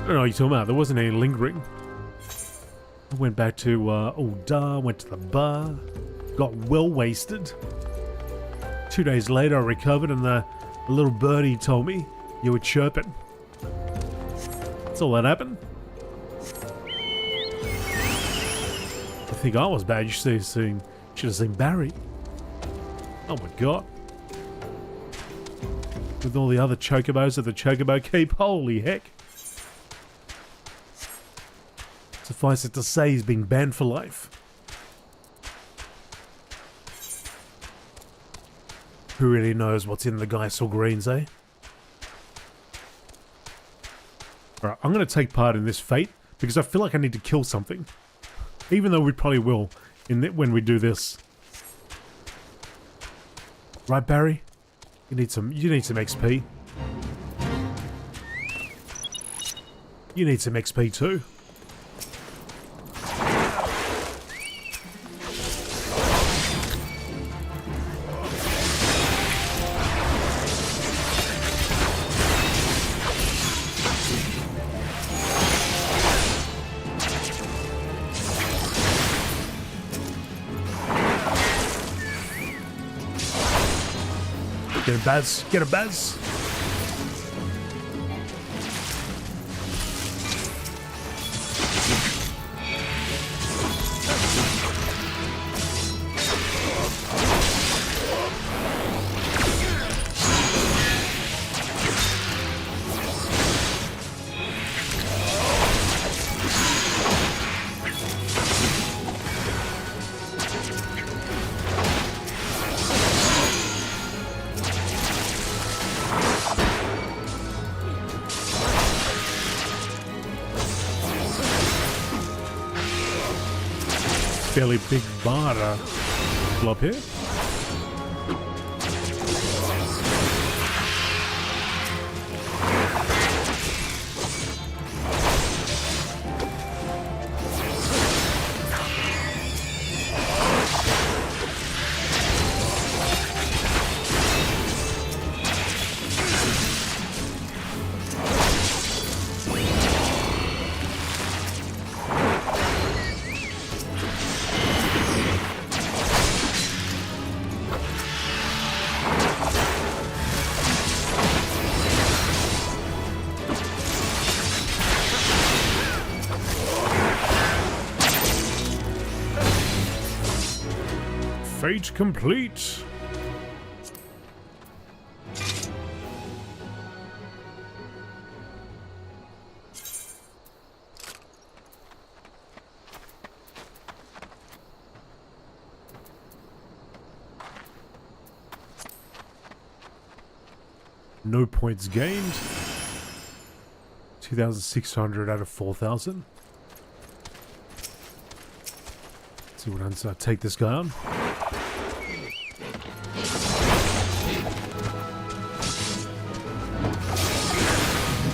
don't know what you're talking about. There wasn't any lingering. I went back to Ul'dah, went to the bar, got well wasted. 2 days later I recovered and the little birdie told me you were chirping. That's all that happened. I think I was bad. You should have seen Barry. Oh my god. With all the other chocobos at the chocobo keep. Holy heck. Suffice it to say, he's been banned for life. Who really knows what's in the Geisel greens, eh? Alright, I'm going to take part in this fate because I feel like I need to kill something. Even though we probably will when we do this. Right, Barry? You need some XP. You need some XP too. Get him, Baz. Get him, Baz. Fairly big bar up here. Fate complete. No points gained. 2,600 out of 4,000. See what happens. I take this guy on.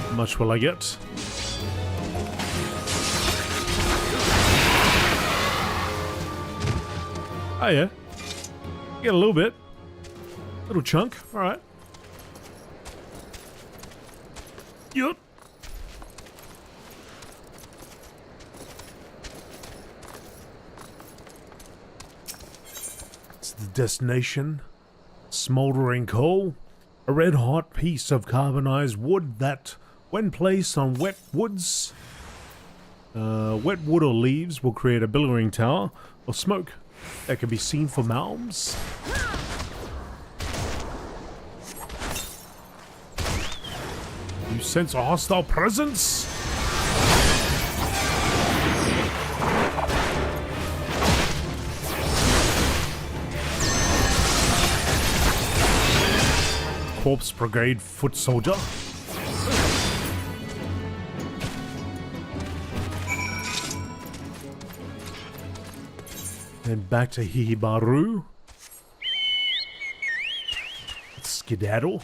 How much will I get? Oh yeah. Get a little bit. Little chunk. Alright. Yup. It's the destination. Smoldering coal. A red hot piece of carbonized wood that, when placed on wet wood or leaves, will create a billowing tower of smoke that can be seen for miles. You sense a hostile presence? Corpse Brigade foot soldier. Then back to Hihibaru. Skedaddle.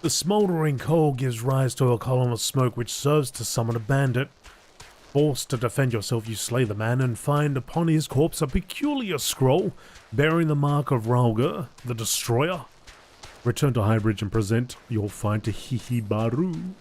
The smoldering coal gives rise to a column of smoke which serves to summon a bandit. Forced to defend yourself, you slay the man and find upon his corpse a peculiar scroll bearing the mark of Rauga, the Destroyer. Return to High Bridge and present your find to Hihibaru.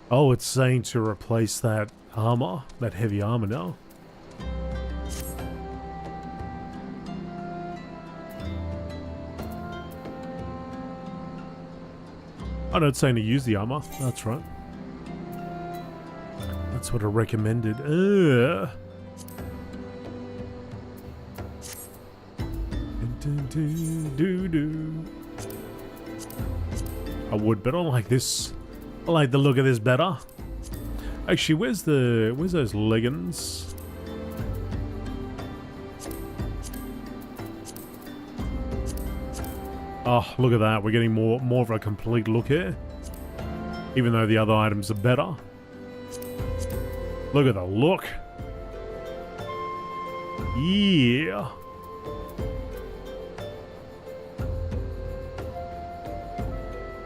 Oh, it's saying to replace that armor, that heavy armor now. Oh no, it's saying to use the armor. That's right. That's what I recommended. I would, but I don't like this. I like the look of this better. Actually, where's those leggings? Oh, look at that. We're getting more of a complete look here. Even though the other items are better. Look at the look. Yeah.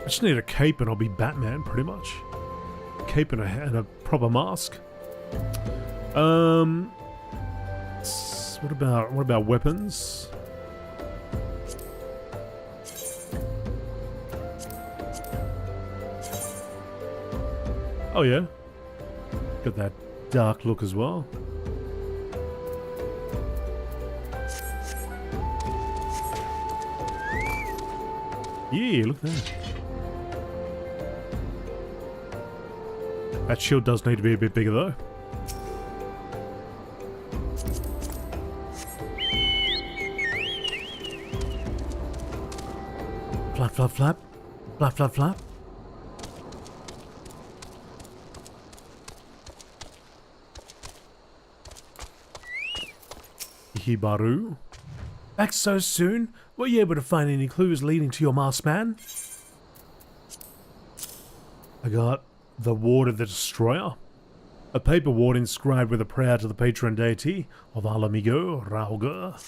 I just need a cape and I'll be Batman, pretty much. Cape and a proper mask. What about weapons? Oh yeah, got that dark look as well. Yeah, look at that. That shield does need to be a bit bigger though. Flap, flap, flap. Flap, flap, flap. Hibaru. Back so soon? Were you able to find any clues leading to your masked man? I got the Ward of the Destroyer. A paper ward inscribed with a prayer to the patron deity of Mhigo, Rauga.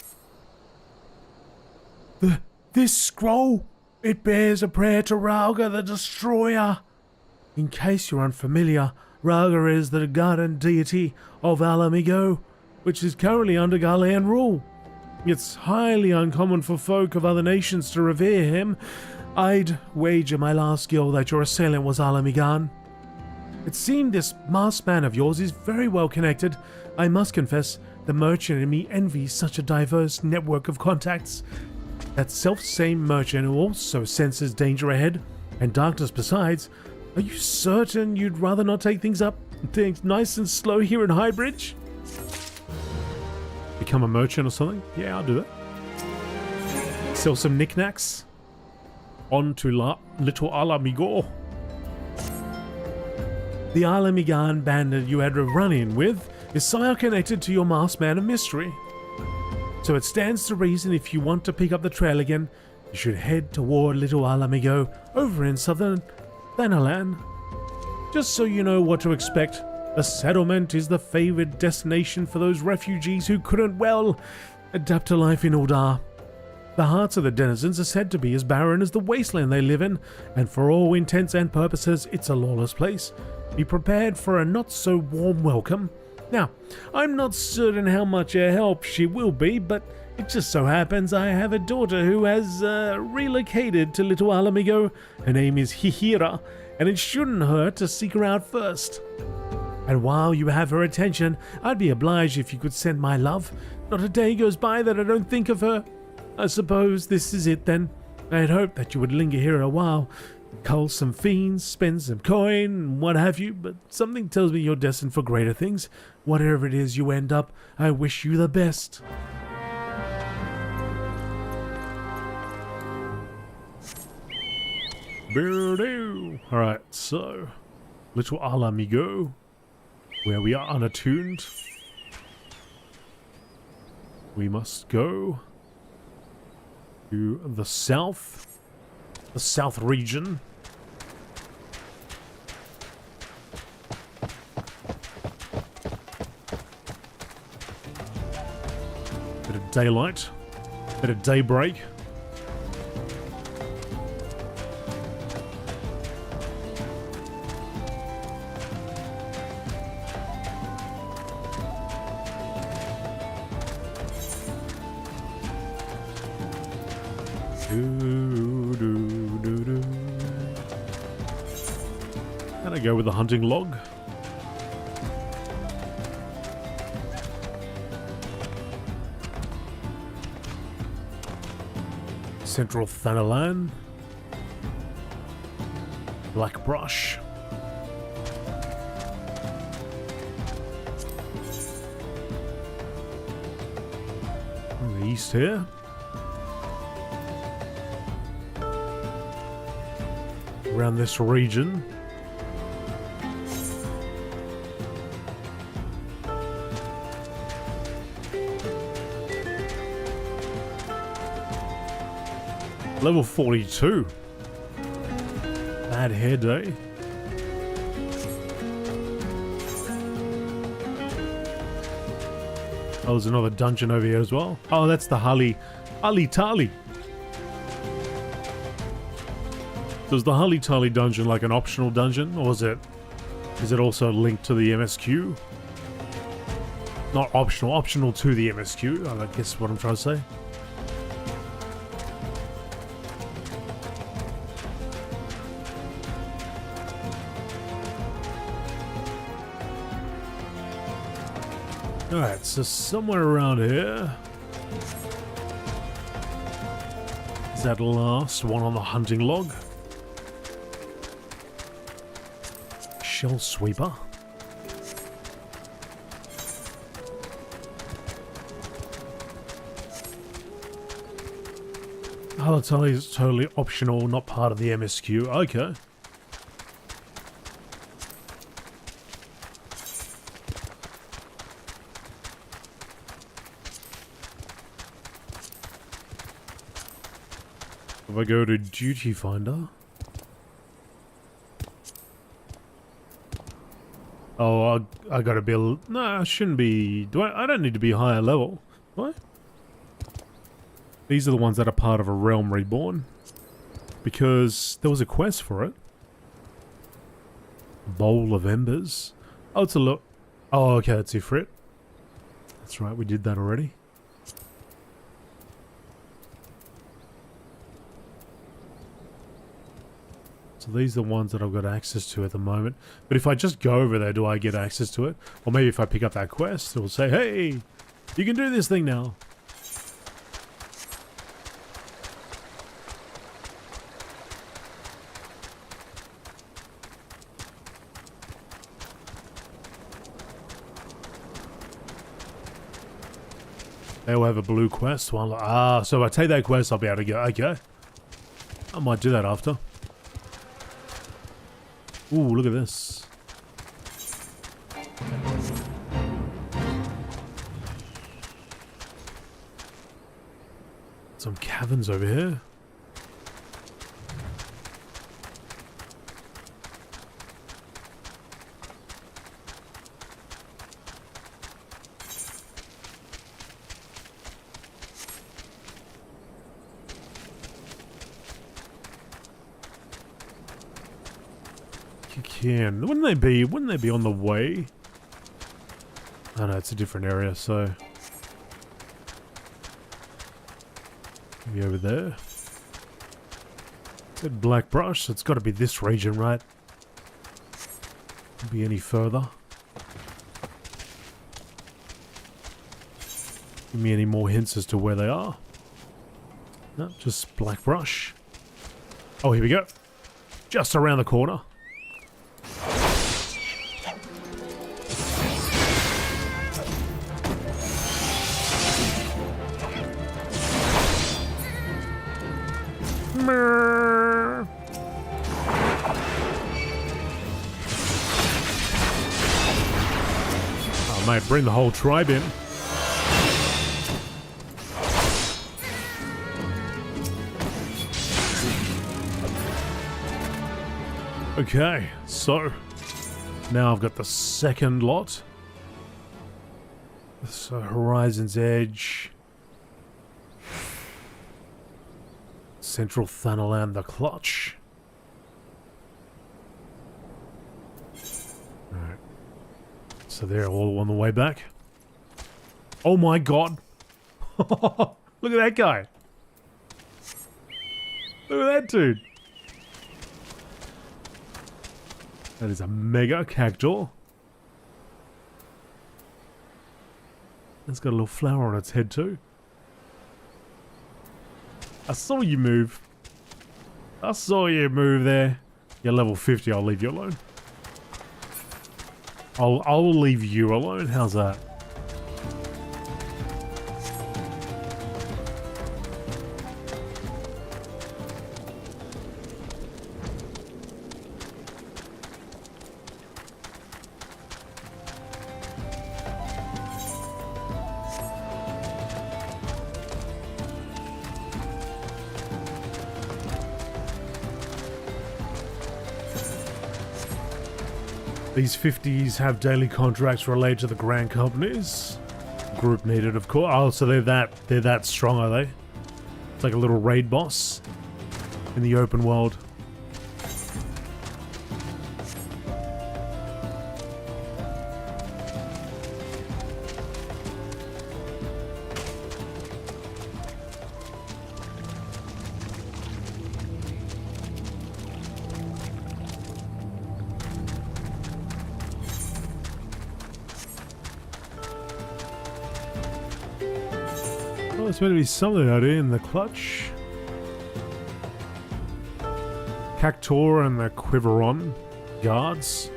This scroll, it bears a prayer to Rauga the Destroyer. In case you're unfamiliar, Rauga is the guardian deity of Mhigo, which is currently under Galean rule. It's highly uncommon for folk of other nations to revere him. I'd wager my last skill that your assailant was Alamigan. It seemed this masked man of yours is very well connected. I must confess, the merchant in me envies such a diverse network of contacts. That self-same merchant who also senses danger ahead, and darkness besides. Are you certain you'd rather not take things nice and slow here in Highbridge? Become a merchant or something? Yeah, I'll do that. Sell some knickknacks. On to little Mhigo. The Alamigan bandit you had a run-in with is somehow connected to your masked man of mystery. So it stands to reason if you want to pick up the trail again, you should head toward little Mhigo over in southern Thanalan. Just so you know what to expect, the settlement is the favored destination for those refugees who couldn't, well, adapt to life in Uldar. The hearts of the denizens are said to be as barren as the wasteland they live in, and for all intents and purposes, it's a lawless place. Be prepared for a not-so-warm welcome. Now, I'm not certain how much a help she will be, but it just so happens I have a daughter who has relocated to little Mhigo. Her name is Hihira, and it shouldn't hurt to seek her out first. And while you have her attention, I'd be obliged if you could send my love. Not a day goes by that I don't think of her. I suppose this is it then. I had hoped that you would linger here a while, cull some fiends, spend some coin, what have you, but something tells me you're destined for greater things. Whatever it is you end up, I wish you the best. Alright, so, little Mhigo, where we are unattuned. We must go to the south region. Bit of daylight. Bit of daybreak. And I go with the hunting log. Central Thanalan. Black brush. On the east here. Around this region. Level 42. Bad hair day. Oh, there's another dungeon over here as well. Oh, that's the Ali Tali. So is the Ali Tali dungeon like an optional dungeon, or is it also linked to the MSQ? Not optional, optional to the MSQ, I guess what I'm trying to say. Alright, so somewhere around here is that last one on the hunting log. Shell sweeper. Halatali is totally optional, not part of the MSQ. Okay. If I go to Duty Finder. Oh, I gotta be no, I shouldn't be. I don't need to be higher level. What? These are the ones that are part of a realm reborn. Because there was a quest for it. Bowl of Embers. Oh, it's a look. Oh, okay, that's Ifrit. That's right, we did that already. So these are the ones that I've got access to at the moment. But if I just go over there, do I get access to it? Or maybe if I pick up that quest, it will say, hey, you can do this thing now. They will have a blue quest. One, so if I take that quest, I'll be able to go. Okay. I might do that after. Ooh, look at this. Some caverns over here. Wouldn't they be on the way? Oh no, it's a different area, so maybe over there. Said black brush, so it's got to be this region, right? Could be any further. Give me any more hints as to where they are. No, just black brush. Oh, here we go. Just around the corner. Oh mate, bring the whole tribe in. Okay, so now I've got the second lot. So Horizon's Edge. Central Thanalan, the clutch. Alright. So they're all on the way back. Oh my god. Look at that guy. Look at that dude. That is a mega cactuar. It's got a little flower on its head too. I saw you move. I saw you move there. You're level 50, I'll leave you alone. I'll leave you alone, how's that? These 50s have daily contracts related to the grand companies. Group needed, of course. Oh, so they're that strong, are they? It's like a little raid boss in the open world. There's meant to be something out here in the clutch. Cactuar and the Quiveron guards.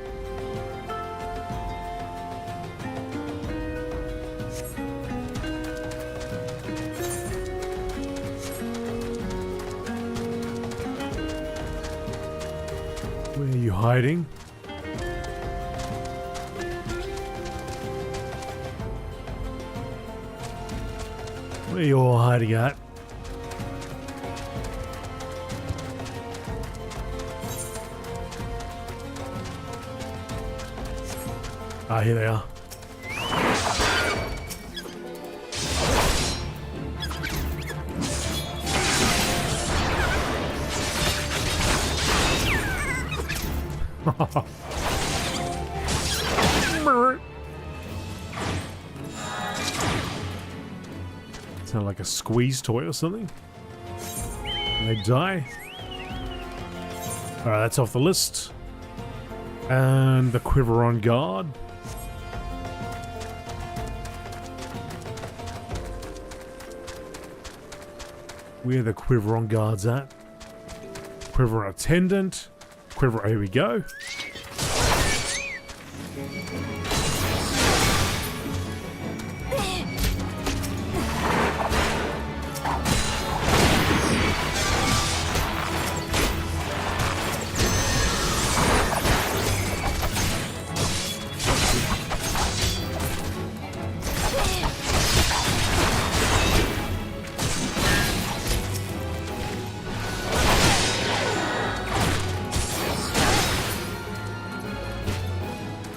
Where are you hiding? Where are you all hiding at? Ah, here they are. Sound like a squeeze toy or something. And they die. Alright, that's off the list. And the Quiveron guard. Where are the Quiveron guards at? Quiveron attendant. Quiver, here we go.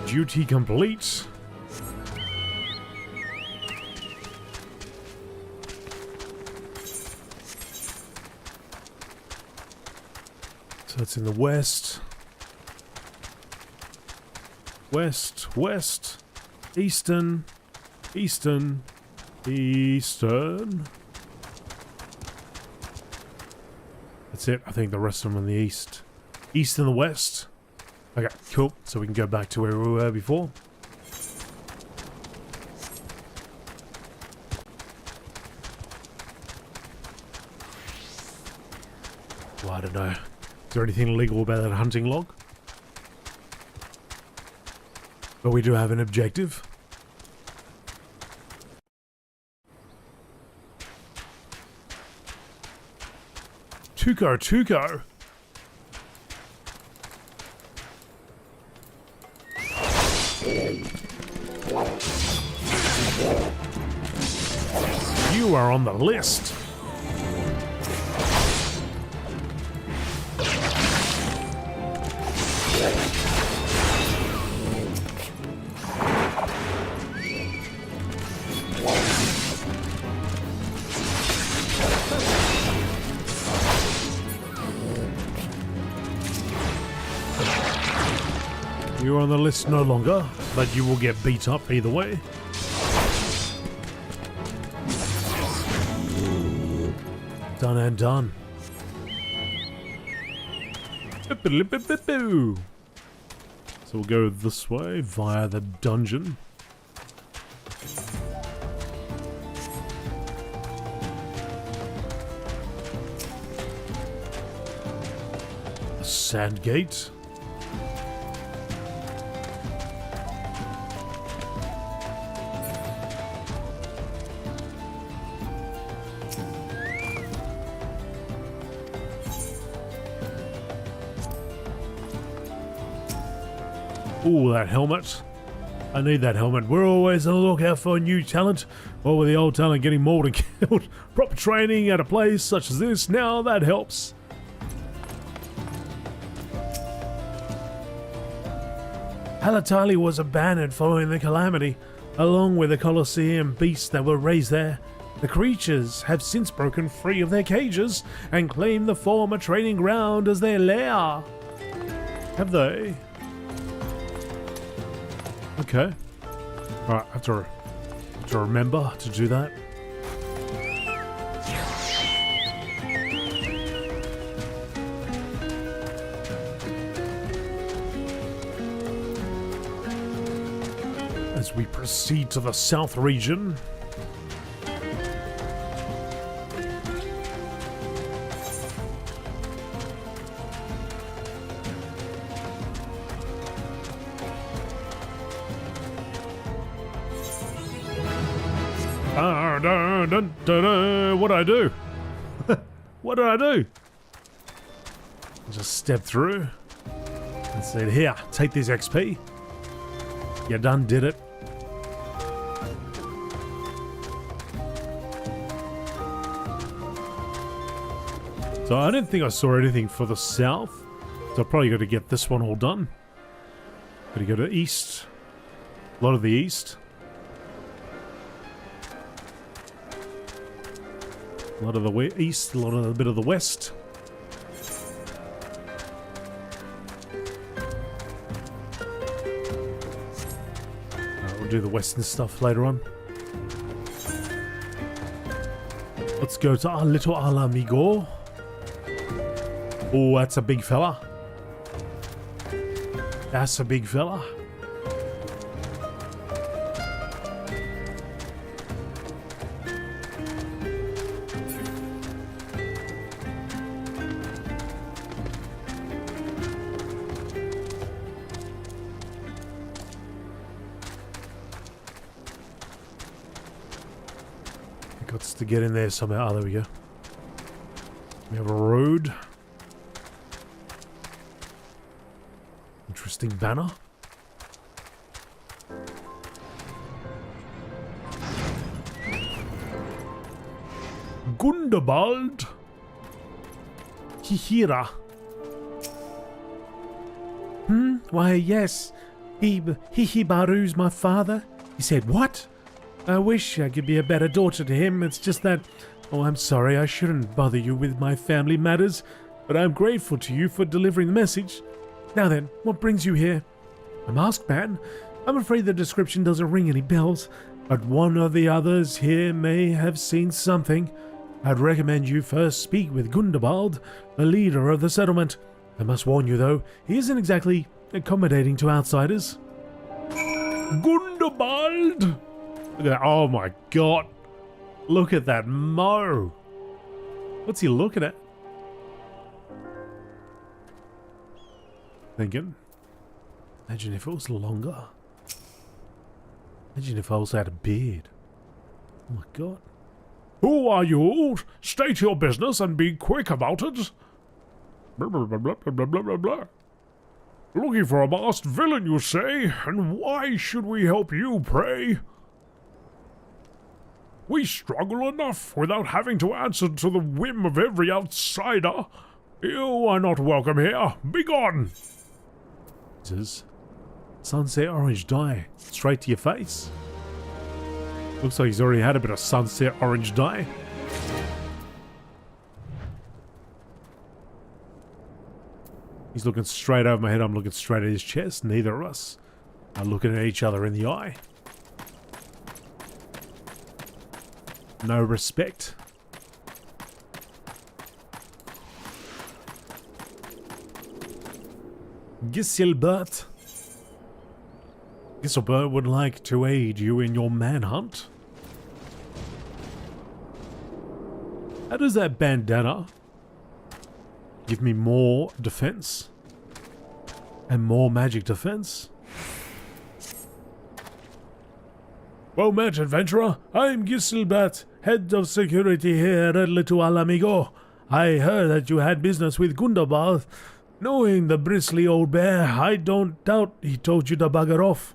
Duty complete. So it's in the west. West, west, eastern, eastern, eastern. That's it. I think the rest of them in the east. East and the west. Okay, cool. So we can go back to where we were before. Well, I don't know. Is there anything illegal about that hunting log? But we do have an objective. Tuco. You are on the list. You're on the list no longer, but you will get beat up either way. Done and done. So we'll go this way via the dungeon. A sand gate. Ooh, that helmet. I need that helmet. We're always on the lookout for new talent, or with the old talent getting mauled and killed. Proper training at a place such as this, now that helps. Halatali was abandoned following the calamity, along with the Colosseum beasts that were raised there. The creatures have since broken free of their cages and claimed the former training ground as their lair. Have they? Okay. Alright, I have to remember to do that. As we proceed to the south region. What did I do? What did I do? Just step through and said, here, take this XP. You done did it. So I didn't think I saw anything for the south. So I probably got to get this one all done. Got to go to the east. A lot of the east. A lot of the east, a lot of a bit of the west. We'll do the western stuff later on. Let's go to our little Mhigo. Oh, that's a big fella. That's a big fella. To get in there somehow. Oh, there we go. We have a road. Interesting banner. Gundobald. Hihira. Why, yes. Hihibaru's my father. He said, what? I wish I could be a better daughter to him. It's just that... Oh, I'm sorry. I shouldn't bother you with my family matters, but I'm grateful to you for delivering the message. Now then, what brings you here? A masked man? I'm afraid the description doesn't ring any bells, but one of the others here may have seen something. I'd recommend you first speak with Gundobald, the leader of the settlement. I must warn you, though, he isn't exactly accommodating to outsiders. Gundobald! Look at that. Oh my god. Look at that mo. What's he looking at? Thinking. Imagine if it was longer. Imagine if I also had a beard. Oh my god. Who are you? State your business and be quick about it. Blah, blah, blah, blah, blah, blah, blah, blah. Looking for a masked villain, you say? And why should we help you, pray? We struggle enough without having to answer to the whim of every outsider. You are not welcome here. Begone! Jesus. Sunset orange dye. Straight to your face. Looks like he's already had a bit of sunset orange dye. He's looking straight over my head. I'm looking straight at his chest. Neither of us are looking at each other in the eye. No respect. Giselbert. Giselbert would like to aid you in your manhunt. How does that bandana give me more defense? And more magic defense? Well met, adventurer. I'm Giselbert, head of security here at Little Mhigo. I heard that you had business with Gundabad. Knowing the bristly old bear, I don't doubt he told you to bugger off.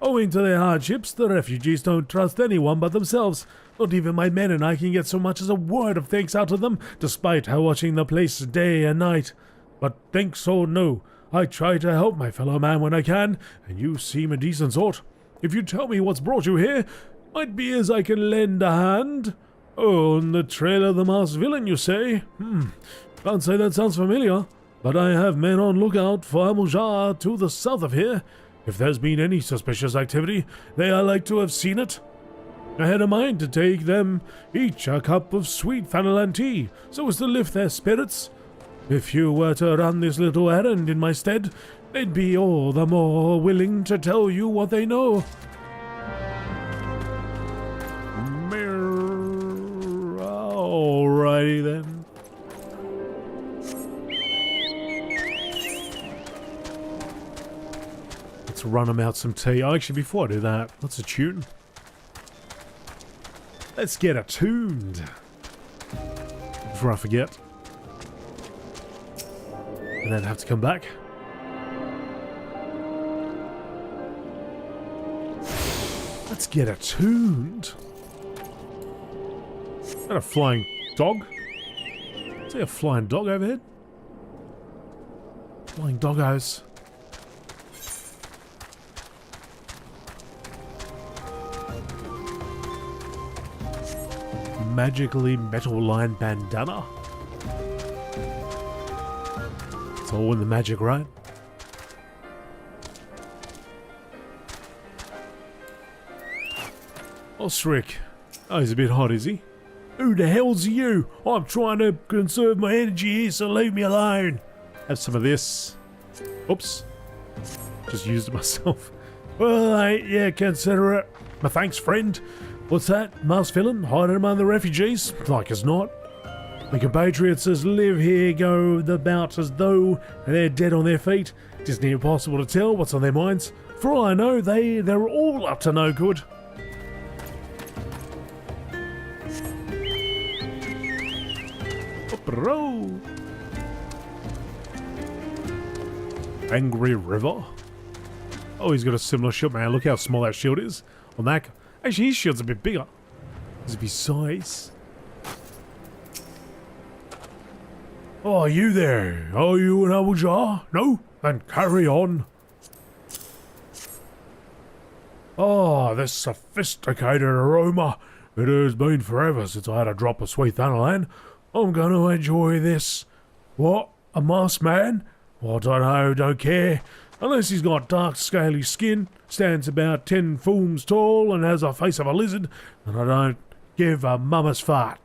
Owing to their hardships, the refugees don't trust anyone but themselves. Not even my men and I can get so much as a word of thanks out of them, despite her watching the place day and night. But thanks or no, I try to help my fellow man when I can, and you seem a decent sort. If you tell me what's brought you here, might be as I can lend a hand. Oh, on the trail of the masked villain, you say? Can't say that sounds familiar, but I have men on lookout for Amujar to the south of here. If there's been any suspicious activity, they are like to have seen it. I had a mind to take them each a cup of sweet fanalan tea, so as to lift their spirits. If you were to run this little errand in my stead, they'd be all the more willing to tell you what they know. Alrighty then. Let's run them out some tea. Oh, actually, before I do that, let's attune. Let's get attuned. Before I forget. And then have to come back. Let's get attuned. Is that a flying dog? Is there a flying dog overhead? Flying doggos. Magically metal lined bandana. It's all in the magic, right? Osric. Oh, he's a bit hot, is he? Who the hell's you? I'm trying to conserve my energy here, so leave me alone. Have some of this. Oops. Just used it myself. Well, yeah, consider it. My thanks, friend. What's that? Masked villain hiding among the refugees? Like as not. My compatriots as live here go about as though they're dead on their feet. It isn't impossible to tell what's on their minds. For all I know, they're all up to no good. Bro. Angry River. Oh, he's got a similar shield, man. Look how small that shield is on that. Actually, his shield's a bit bigger. It's a bit size. Oh, you there? Are you an Abuja? No? Then carry on. Oh, this sophisticated aroma. It has been forever since I had a drop of sweet Thanalan. I'm going to enjoy this. What? A masked man? Well, I don't know, don't care. Unless he's got dark, scaly skin, stands about 10 fooms tall, and has the face of a lizard, and I don't give a mama's fart.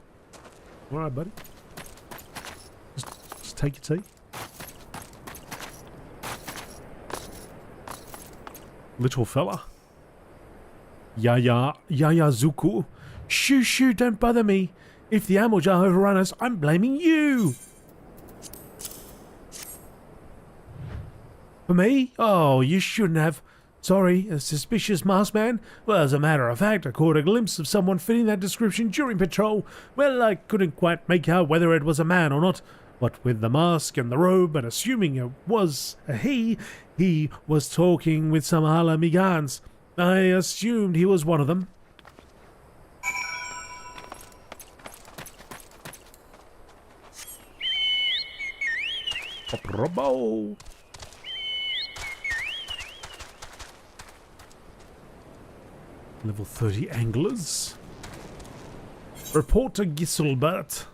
All right, buddy. Just take your tea. Little fella. Yaya Zuku. Shoo, don't bother me. If the Amujar overrun us, I'm blaming you. For me? Oh, you shouldn't have. Sorry, a suspicious masked man? Well, as a matter of fact, I caught a glimpse of someone fitting that description during patrol. Well, I couldn't quite make out whether it was a man or not. What with the mask and the robe, and assuming it was a he was talking with some Hala Migans. I assumed he was one of them. Robo. Level 30 anglers. Report to Giselbert.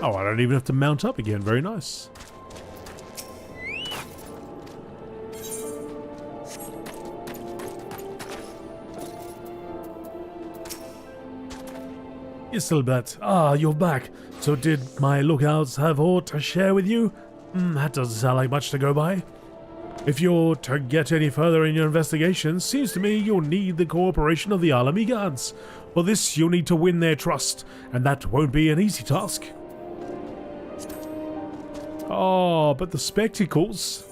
Oh, I don't even have to mount up again. Very nice. Yes, Silbert. Ah, you're back. So did my lookouts have aught to share with you? That doesn't sound like much to go by. If you're to get any further in your investigation, seems to me you'll need the cooperation of the Alami guards. For this, you'll need to win their trust, and that won't be an easy task. Oh, but the spectacles.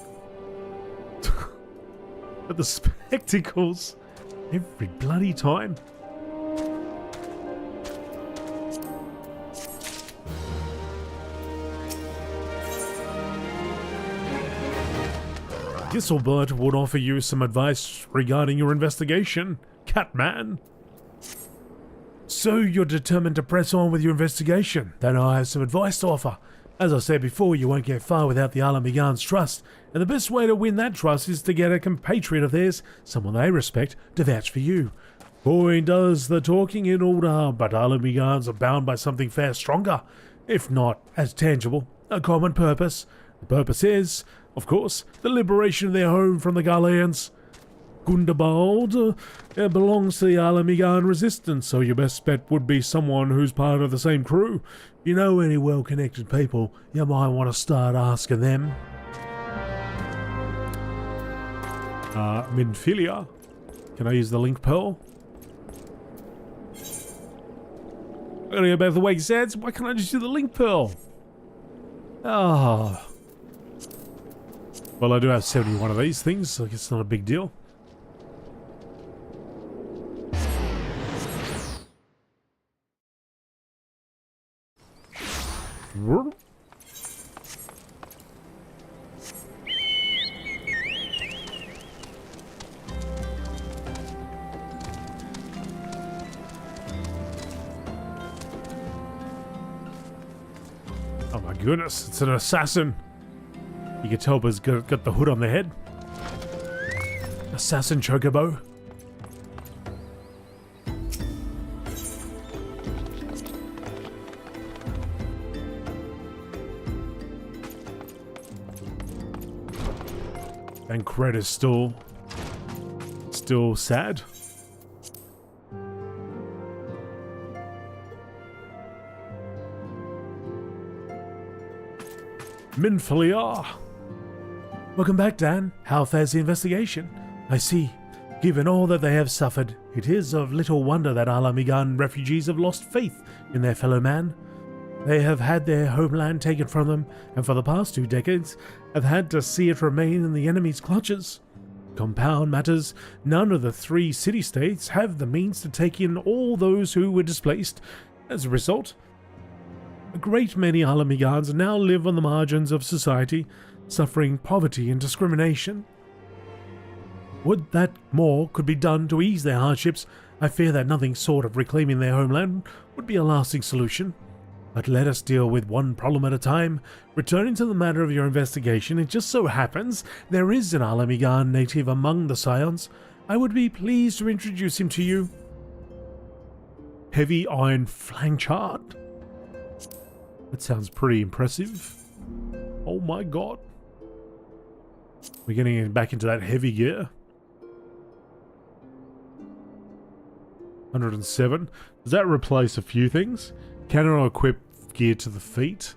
But the spectacles. Every bloody time. Giselbert would offer you some advice regarding your investigation, Catman. So you're determined to press on with your investigation? Then I have some advice to offer. As I said before, you won't get far without the Alamigan's trust, and the best way to win that trust is to get a compatriot of theirs, someone they respect, to vouch for you. Boy does the talking in order, but Alamigans are bound by something far stronger, if not as tangible, a common purpose. The purpose is, of course, the liberation of their home from the Ghanaians. Gundabald belongs to the Alamigan resistance, so your best bet would be someone who's part of the same crew. If you know any well-connected people, you might want to start asking them. Minfilia. Can I use the link pearl? I'm gonna go back to the Wake Sands. Why can't I just do the link pearl? Ah. Well, I do have 71 of these things, so it's not a big deal. Oh my goodness, it's an assassin. You can tell he's got the hood on the head. Assassin Chocobo. And Cred is still sad. Minfilia. Welcome back, Dan. How fares the investigation? I see. Given all that they have suffered, it is of little wonder that Alamigan refugees have lost faith in their fellow man. They have had their homeland taken from them, and for the past 2 decades have had to see it remain in the enemy's clutches. Compound matters, none of the 3 city-states have the means to take in all those who were displaced. As a result, a great many Alamigans now live on the margins of society, suffering poverty and discrimination. Would that more could be done to ease their hardships, I fear that nothing short of reclaiming their homeland would be a lasting solution. But let us deal with one problem at a time. Returning to the matter of your investigation, it just so happens there is an Alamigan native among the Scions. I would be pleased to introduce him to you. Heavy Iron Flanchard. That sounds pretty impressive. Oh my god. We're getting back into that heavy gear. 107. Does that replace a few things? Cannot equip gear to the feet.